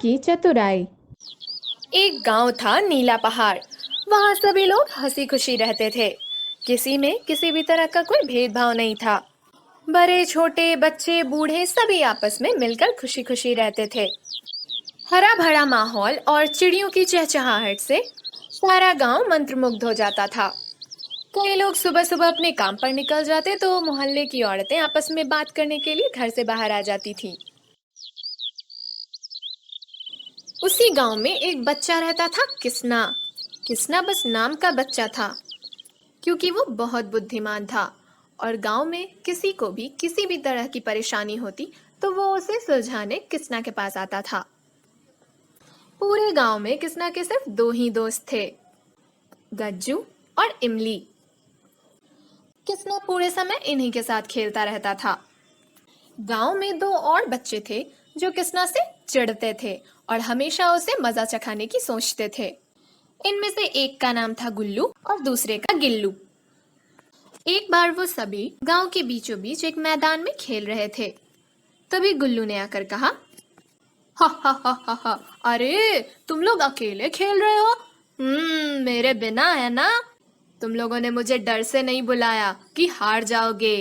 की चतुराई। एक गांव था नीला पहाड़। वहां सभी लोग हंसी खुशी रहते थे। किसी में किसी भी तरह का कोई भेदभाव नहीं था। बड़े छोटे बच्चे बूढ़े सभी आपस में मिलकर खुशी खुशी रहते थे। हरा भरा माहौल और चिड़ियों की चहचहाहट से सारा गांव मंत्रमुग्ध हो जाता था। कई लोग सुबह सुबह अपने काम पर निकल जाते तो मोहल्ले की औरतें आपस में बात करने के लिए घर से बाहर आ जाती थी। उसी गांव में एक बच्चा रहता था, किसना। किसना बस नाम का बच्चा था, क्योंकि वो बहुत बुद्धिमान था और गांव में किसी को भी किसी भी तरह की परेशानी होती तो वो उसे सुलझाने किसना के पास आता था। पूरे गांव में किसना के सिर्फ दो ही दोस्त थे, गज्जू और इमली। किसना पूरे समय इन्हीं के साथ खेलता रहता था। गांव में दो और बच्चे थे जो किसना से चिढ़ते थे और हमेशा उसे मजा चखाने की सोचते थे। इनमें से एक का नाम था गुल्लू और दूसरे का गिल्लू। एक बार वो सभी गांव के बीचों बीच एक मैदान में खेल रहे थे। तभी गुल्लू ने आकर कहा, हा हा हा हा हा, अरे तुम लोग अकेले खेल रहे हो? मेरे बिना है ना? तुम लोगों ने मुझे डर से नहीं बुलाया कि हार जाओगे।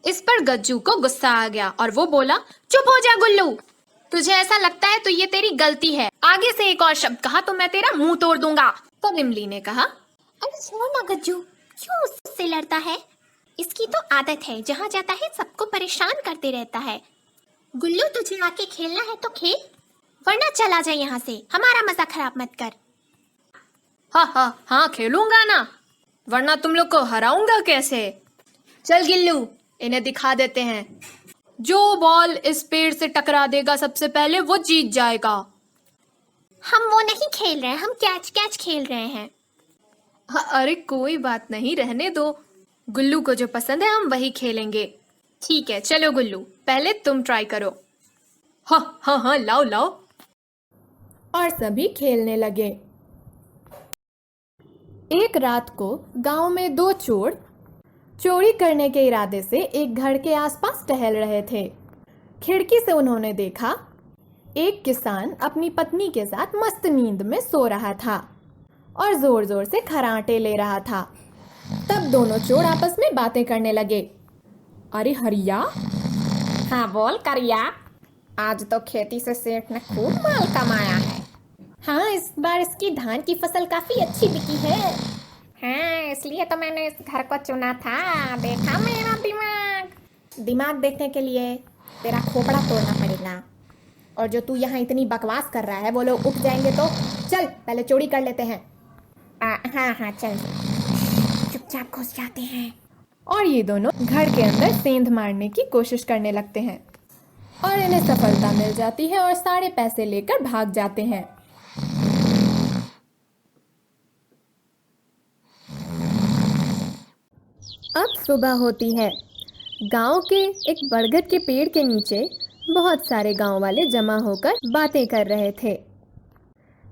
इस पर गज्जू को गुस्सा आ गया और वो बोला, चुप हो जा गुल्लू, तुझे ऐसा लगता है तो ये तेरी गलती है। आगे से एक और शब्द कहा तो मैं तेरा मुंह तोड़ दूंगा। तब इमली ने कहा, अरे छोड़ ना गज्जू, क्यों उससे लड़ता है? इसकी तो आदत है, जहाँ जाता है सबको परेशान करते रहता है। गुल्लू, तुझे आके खेलना है तो खेल, वरना चला जा यहाँ से, हमारा मजा खराब मत कर। हाँ हाँ हाँ खेलूंगा ना, वरना तुम लोग को हराऊंगा कैसे। चल गिल्लू, इन्हें दिखा देते हैं। जो बॉल इस पेड़ से टकरा देगा सबसे पहले वो जीत जाएगा। हम वो नहीं खेल रहे हैं, हम कैच कैच खेल रहे हैं। हाँ, अरे कोई बात नहीं, रहने दो। गुल्लू को जो पसंद है हम वही खेलेंगे। ठीक है चलो गुल्लू, पहले तुम ट्राई करो। हाँ हाँ हाँ, लाओ लाओ। और सभी खेलने लगे। एक रात को गांव में दो चोर चोरी करने के इरादे से एक घर के आसपास टहल रहे थे। खिड़की से उन्होंने देखा एक किसान अपनी पत्नी के साथ मस्त नींद में सो रहा था और जोर जोर से खर्राटे ले रहा था। तब दोनों चोर आपस में बातें करने लगे। अरे हरिया, हाँ बोल करिया, आज तो खेती से सेठ ने खूब माल कमाया है। हाँ, इस बार इसकी धान की फसल काफी अच्छी बिकी है। हाँ, इसलिए तो मैंने इस घर को चुना था। देखा मेरा दिमाग देखने के लिए तेरा खोपड़ा तोड़ना पड़ेगा। और जो तू यहाँ इतनी बकवास कर रहा है वो लोग उठ जाएंगे तो चल पहले चोरी कर लेते हैं। हाँ हाँ चल, चुपचाप घुस जाते हैं। और ये दोनों घर के अंदर सेंध मारने की कोशिश करने लगते हैं और इन्हें सफलता मिल जाती है और सारे पैसे लेकर भाग जाते हैं। अब सुबह होती है। गांव के एक बरगद के पेड़ के नीचे बहुत सारे गांव वाले जमा होकर बातें कर रहे थे।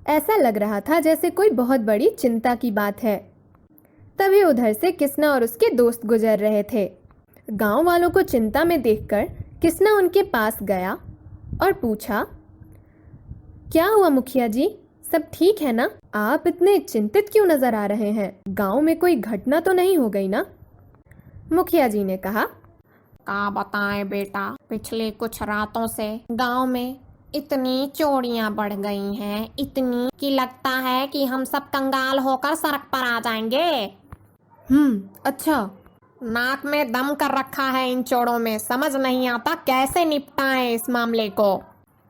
ऐसा लग रहा था जैसे कोई बहुत बड़ी चिंता की बात है। तभी उधर से किसना और उसके दोस्त गुजर रहे थे। गांव वालों को चिंता में देखकर किसना उनके पास गया और पूछा, क्या हुआ मुखिया जी, सब ठीक है ना? आप इतने चिंतित क्यों नजर आ रहे हैं? गांव में कोई घटना तो नहीं हो गई ना? मुखिया जी ने कहा, क्या बताएं बेटा, पिछले कुछ रातों से गांव में इतनी चोरियां बढ़ गई हैं, इतनी कि लगता है कि हम सब कंगाल होकर सड़क पर आ जाएंगे। अच्छा। नाक में दम कर रखा है इन चोरों में, समझ नहीं आता कैसे निपटाएं इस मामले को।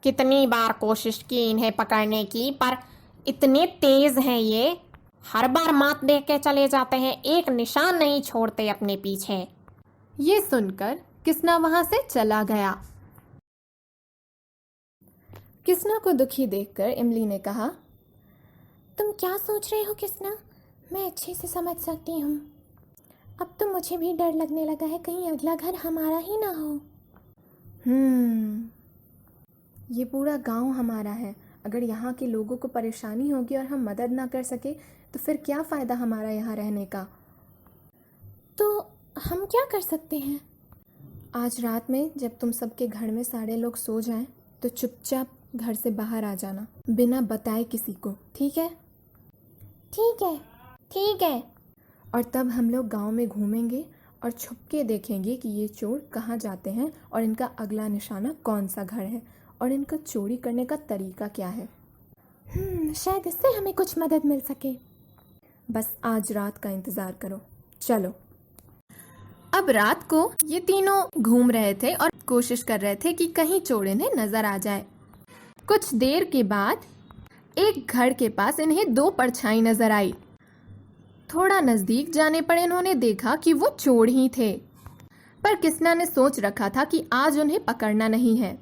कितनी बार कोशिश की इन्हें पकड़ने की, पर इतने तेज हैं ये, हर बार मात दे के चले जाते हैं, एक निशान नहीं छोड़ते अपने पीछे। ये सुनकर किसना वहां से चला गया। किसना को दुखी देखकर इमली ने कहा, तुम क्या सोच रहे हो किसना? मैं अच्छे से समझ सकती हूँ। अब तो मुझे भी डर लगने लगा है, कहीं अगला घर हमारा ही ना हो। ये पूरा गांव हमारा है। अगर यहाँ के लोगों को परेशानी होगी और हम मदद ना कर सके तो फिर क्या फ़ायदा हमारा यहाँ रहने का? तो हम क्या कर सकते हैं? आज रात में जब तुम सबके घर में सारे लोग सो जाएं तो चुपचाप घर से बाहर आ जाना बिना बताए किसी को, ठीक है? ठीक है, ठीक है। और तब हम लोग गांव में घूमेंगे और छुप के देखेंगे कि ये चोर कहाँ जाते हैं और इनका अगला निशाना कौन सा घर है और इनका चोरी करने का तरीका क्या है। शायद इससे हमें कुछ मदद मिल सके। बस आज रात का इंतज़ार करो, चलो। अब रात को ये तीनों घूम रहे थे और कोशिश कर रहे थे कि कहीं चोर इन्हें नज़र आ जाए। कुछ देर के बाद एक घर के पास इन्हें दो परछाई नज़र आई। थोड़ा नज़दीक जाने पर इन्होंने देखा कि वो चोर ही थे, पर किसना ने सोच रखा था कि आज उन्हें पकड़ना नहीं है।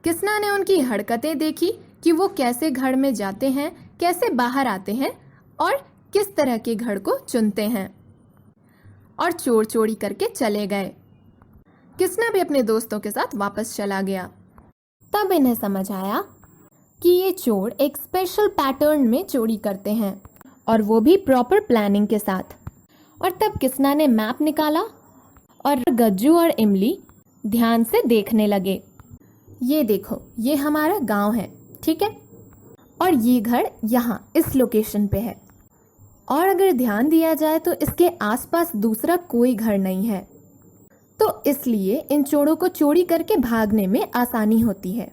किसना ने उनकी हरकतें देखी कि वो कैसे घर में जाते हैं, कैसे बाहर आते हैं और किस तरह के घर को चुनते हैं, और चोर चोरी करके चले गए। किसना भी अपने दोस्तों के साथ वापस चला गया। तब इन्हें समझ आया कि ये चोर एक स्पेशल पैटर्न में चोरी करते हैं और वो भी प्रॉपर प्लानिंग के साथ। और तब किसना ने मैप निकाला और गज्जू और इमली ध्यान से देखने लगे। ये देखो, ये हमारा गांव है, ठीक है? और ये घर यहाँ इस लोकेशन पे है, और अगर ध्यान दिया जाए तो इसके आसपास दूसरा कोई घर नहीं है, तो इसलिए इन चोरों को चोरी करके भागने में आसानी होती है।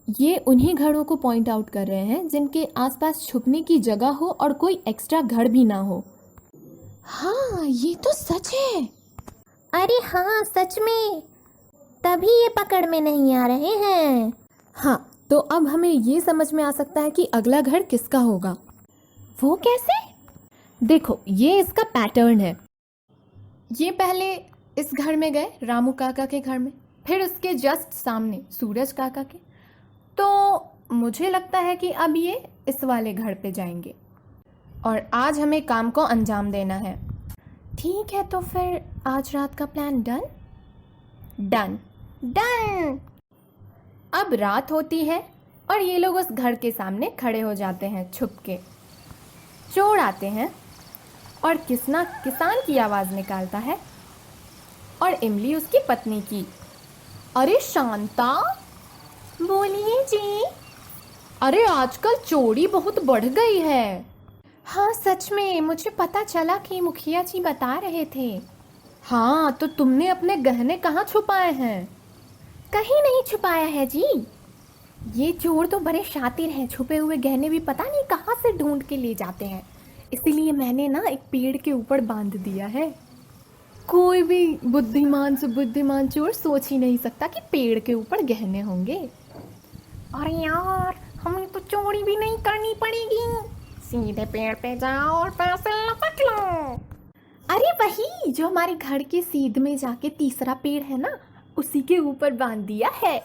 ये उन्हीं घरों को पॉइंट आउट कर रहे हैं जिनके आसपास छुपने की जगह हो और कोई एक्स्ट्रा घर भी ना हो। हाँ, ये तो सच है। अरे हाँ, सच में, तभी ये पकड़ में नहीं आ रहे हैं। हाँ, तो अब हमें ये समझ में आ सकता है कि अगला घर किसका होगा। वो कैसे? देखो, ये इसका पैटर्न है। ये पहले इस घर में गए, रामू काका के घर में, फिर उसके जस्ट सामने सूरज काका के। तो मुझे लगता है कि अब ये इस वाले घर पे जाएंगे और आज हमें काम को अंजाम देना है। ठीक है, तो फिर आज रात का प्लान डन? Done done. अब रात होती है और ये लोग उस घर के सामने खड़े हो जाते हैं छुप के। चोर आते हैं और किसना किसान की आवाज़ निकालता है और इमली उसकी पत्नी की। अरे शांता, बोलिए जी। अरे आजकल चोरी बहुत बढ़ गई है। हाँ सच में, मुझे पता चला कि मुखिया जी बता रहे थे। हाँ, तो तुमने अपने गहने कहाँ छुपाए हैं? कहीं नहीं छुपाया है जी। ये चोर तो बड़े शातिर हैं, छुपे हुए गहने भी पता नहीं कहाँ से ढूंढ के ले जाते हैं। इसीलिए मैंने ना एक पेड़ के ऊपर बांध दिया है। कोई भी बुद्धिमान से बुद्धिमान चोर सोच ही नहीं सकता कि पेड़ के ऊपर गहने होंगे। अरे यार, हमें तो चोरी भी नहीं करनी पड़ेगी, सीधे पेड़ पे जाओ और पैसे लपट लो। अरे वही जो हमारे घर के सीध में जाके तीसरा पेड़ है ना, उसी के ऊपर बांध दिया है।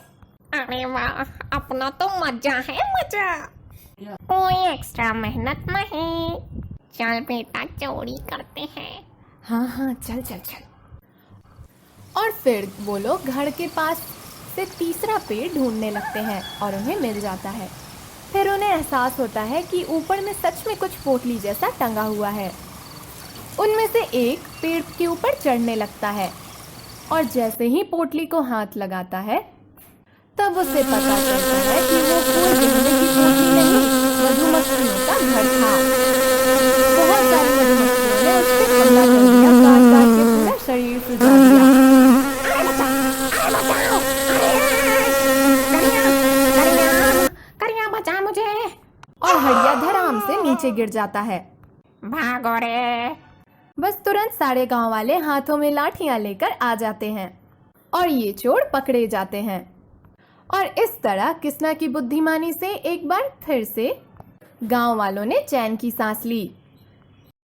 अरे वाह, अपना तो मजा है, मजा। कोई एक्स्ट्रा मेहनत नहीं। चल बेटा, चोरी करते हैं। हाँ हाँ, चल चल चल। और फिर वो लोग घर के पास से तीसरा पेड़ ढूंढने लगते हैं और उन्हें मिल जाता है। फिर उन्हें एहसास होता है कि ऊपर में सच में कुछ पोटली जैसा टंगा हुआ है। उनमें से एक पेड़ के ऊपर चढ़ने लगता है और जैसे ही पोटली को हाथ लगाता है तब उसे पता चलता है कि वो कोई गहने की पोटली नहीं, मधुमक्खियों का घर था। बहुत सारी मधुमक्खियों ने उस पे हमला कर दिया, काट काट के पूरा शरीर सुझा दिया। करिया बचा मुझे। और हड़िया धड़ाम से नीचे गिर जाता है। भागो रे। बस तुरंत सारे गांव वाले हाथों में लाठियां लेकर आ जाते हैं और ये चोर पकड़े जाते हैं। और इस तरह किसना की बुद्धिमानी से एक बार फिर से गांव वालों ने चैन की सांस ली।